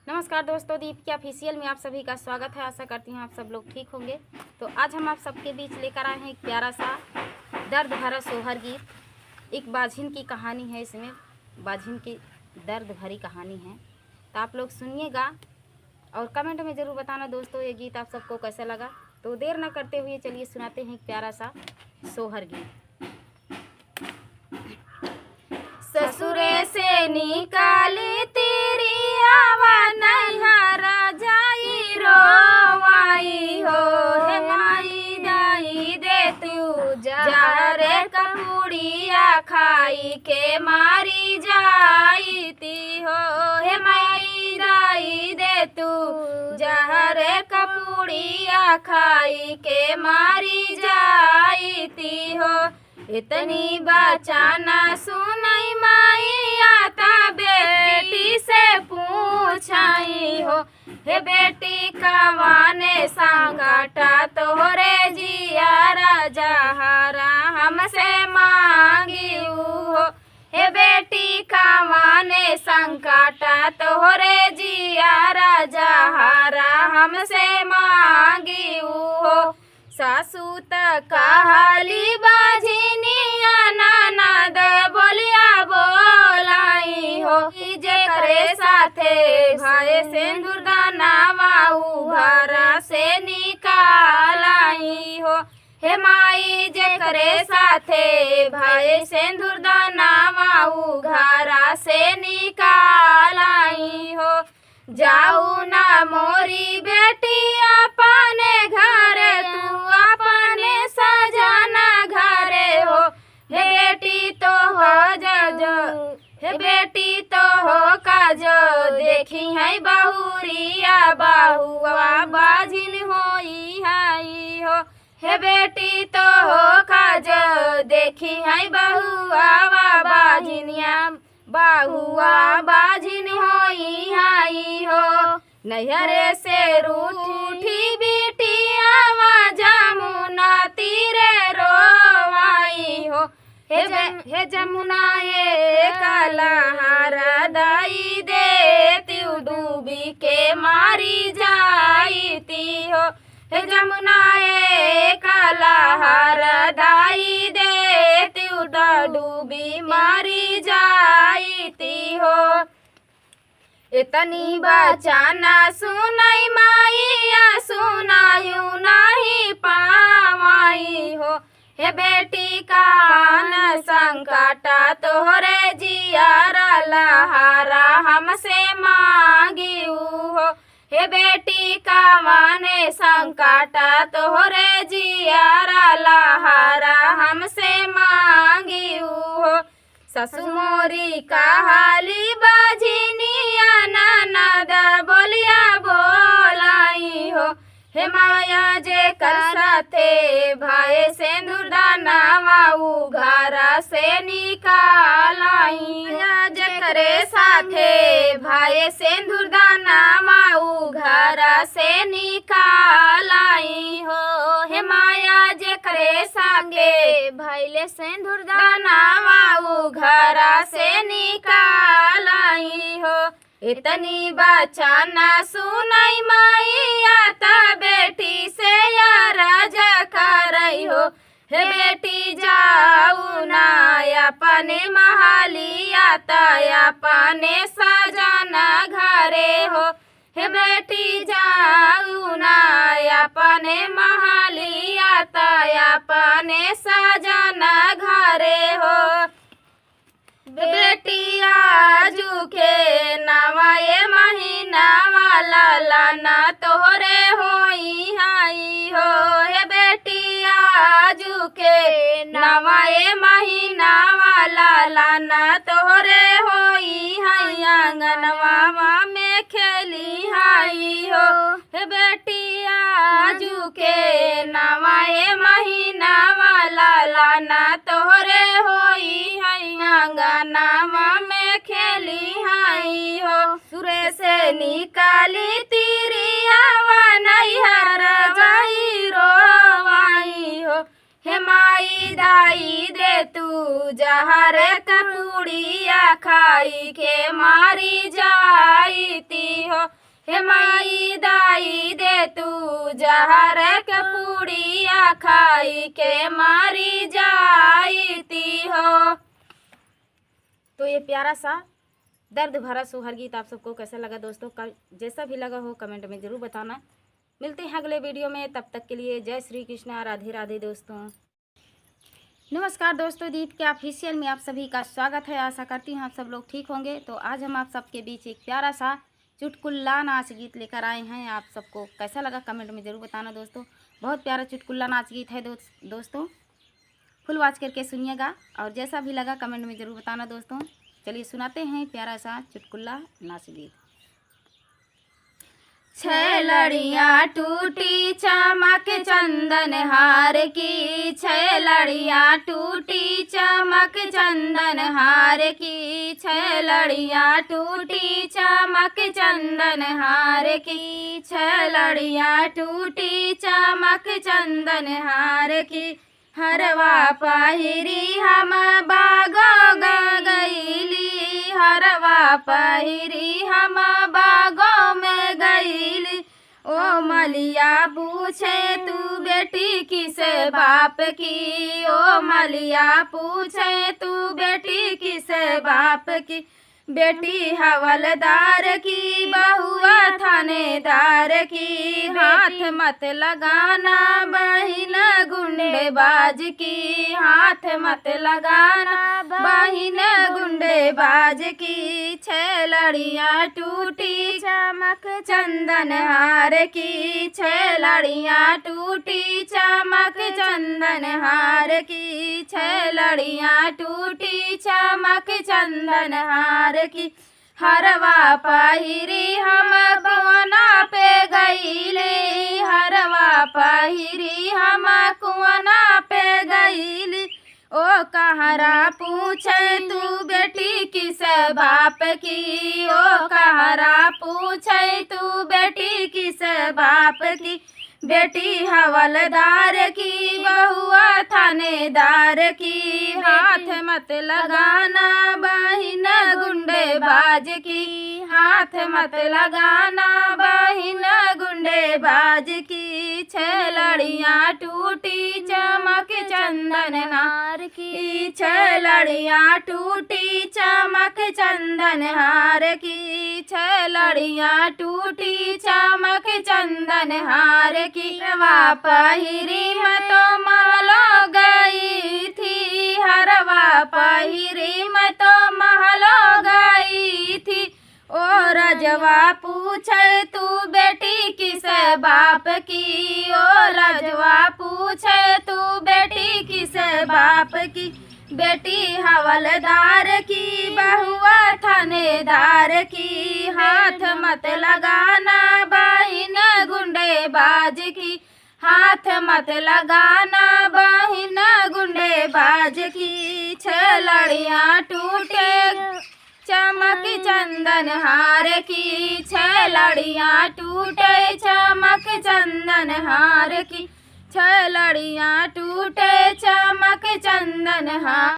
नमस्कार दोस्तों, दीप के ऑफिशियल में आप सभी का स्वागत है। आशा करती हूँ आप सब लोग ठीक होंगे। तो आज हम आप सबके बीच लेकर आए हैं एक प्यारा सा दर्द भरा सोहर गीत। एक बाझिन की कहानी है, इसमें बाझिन की दर्द भरी कहानी है। तो आप लोग सुनिएगा और कमेंट में ज़रूर बताना दोस्तों ये गीत आप सबको कैसा लगा। तो देर न करते हुए चलिए सुनाते हैं एक प्यारा सा सोहर गीत। ससुरे से निकाली तेरी आवा नैहरा जाई रोवाई हो, हे माई दाई दे तू जहरे कपूड़िया खाई के मारी जाईती हो, हे माई दाई दे तू जहरे कपूड़िया खाई के मारी जाईती हो। इतनी बचाना सुनाई माई आता बेटी से पूछाई हो, हे बेटी कवाने संकटा तोहरे जिया जहरा हमसे मांगी हो, हे बेटी कवाने संकटा तोहरे जिया जहरा हमसे मांगी हो। सासू कहली बाझिनिया ननद बोलिया बोलाई हो, जे करे साथे भाई सिंदूर दानवा घर से निकालाई हो, हे माई जे करे साथे भाई सिंदूर दानवा घर से निकालाई हो। जाऊ ना मोरी बेटी अपने घर, तू अपने सजाना घरे हो, हे बेटी तो हो जो, हे बेटी तो हो का जो देखी है बहुरिया बहुआ बाझिन होई हाई हो, हे बेटी तो हो का जो देखी है बहुआ बाझिनिया बहुआ बाझिन होई हाई हो। नैहरे से रूठी बिटिया जमुना तीरे रोवाई हो, हे जमुना ये कलहार दाई दे तू डूबी के मारी जाईती हो, हे जमुना ये कलहार दाई दे तू डूबी मारी जाईती हो। इतनी बचाना सुनाई माईया सुनायू नहीं पावाई हो, हे बेटी कान संकटा तोहरे जियारा लहारा हमसे मांगी हो, हे बेटी कावाने संकटा तोहरे जियारा लहारा हमसे मांगी हो। ससु मोरी कहली बाझिनिया ननद बोलिया बोलाई हो, हे माया जे कर साथे भाई सिंदूर दानवा घर से निकालाई, जे करे साथे भाई सिंदूर दानवा घर से निकालाई हो, हे माया जे करे संगे भाईले सिंदूर दानवा घर से निकालाई हो। इतनी बचाना सुनाई माई आता बेटी से राजा करई हो, हे बेटी जाऊ ना अपने महाली आता अपने सजाना घरे हो, हे बेटी जाऊ ना अपने महाली आता अपने सजाना घरे हो। बेटी आजू के नवाए महीना वाला लाना तोहरे होई हाई हो, हे बेटी आजू के नवाए महीना वाला लाना तोहरे होई हाई, आंगनवा में खेली हाई हो, हे बेटी आजू के नवाए महीना वाला लाना तोहरे होई हाई, आंगनवा में खेली हाई हो। सुरे से निकाली तीरी आवा नैहर जाई रोवाई हो, हे माई दाई दे तू जहर कपूड़िया खाई के मारी जाईती हो, हे माई दाई दे तू जहर के पूड़िया खाई के मारी जाईती हो। तो ये प्यारा सा दर्द भरा सोहर गीत आप सबको कैसा लगा दोस्तों? जैसा भी लगा हो कमेंट में ज़रूर बताना। मिलते हैं अगले वीडियो में, तब तक के लिए जय श्री कृष्णा, राधे राधे दोस्तों। नमस्कार दोस्तों, दीप के ऑफिशियल में आप सभी का स्वागत है। आशा करती हूँ आप सब लोग ठीक होंगे। तो आज हम आप सबके बीच एक प्यारा सा चुटकुल्ला नाच गीत लेकर आए हैं। आप सबको कैसा लगा कमेंट में ज़रूर बताना दोस्तों। बहुत प्यारा चुटकुल्ला नाच गीत है दोस्तों, फुल वॉच करके सुनिएगा और जैसा भी लगा कमेंट में ज़रूर बताना दोस्तों। चलिए सुनाते हैं प्यारा सा चुटकुल्ला नाच गीत। छह लड़ियाँ टूटी चमक चंदन हार की, छह लड़ियाँ टूटी चमक चंदन हार की, छह लड़ियाँ टूटी चमक चंदन हार की, छह लड़ियाँ टूटी चमक चंदन हार की। हरवा पहिरी हम बागो गईली, हरवा पहिरी हम बागो में गईली। ओ मलिया पूछे तू बेटी किस बाप की, ओ मलिया पूछे तू बेटी किस बाप की। बेटी हवलदार की, बहुआ थानेदार की, हाथ मत लगाना बहिन गुंडेबाज की, हाथ मत लगाना बहिन गुंडेबाज की। छह लड़ियाँ टूटी चमक चंदन हार की, छह लड़ियाँ टूटी चमक चंदन हार की, छह लड़ियाँ टूटी चमक चंदन हार की। हरवा पहिरी हम कुआना पे गईली, हरवा पहिरी हम कुआना पे गईली। ओ कहरा पूछे तू बेटी किस बाप की, ओ कहरा पूछे तू बेटी किस बाप की। बेटी हवलदार की, बहुआ थानेदार की, हाथ मत लगाना बहिन गुंडेबाज की, हाथ मत लगाना बहिन गुंडेबाज की। छह लड़ियाँ टूटी चमक चंदन हार की, छह लड़ियाँ टूटी चमक चंदन हार की, छह लड़ियाँ टूटी चमक चंदन हार की। हरवा पहिरी मैं तो महलो गई थी, हरवा पहिरी मैं तो महलो गई थी। ओ रजवा पूछे तू बेटी किस बाप की, ओ रजवा पूछे तू बेटी किस बाप की। बेटी हवलदार की, बहुआ थानेदार की, हाथ मत लगाना बहिन गुंडेबाज की, हाथ मत लगाना बहिन गुंडेबाज की। छह लड़ियाँ टूटे चमक चंदन हार की, छह लड़ियाँ टूटे चमक चंदन हार की, छह लड़ियाँ टूटे चमक चंदन हार।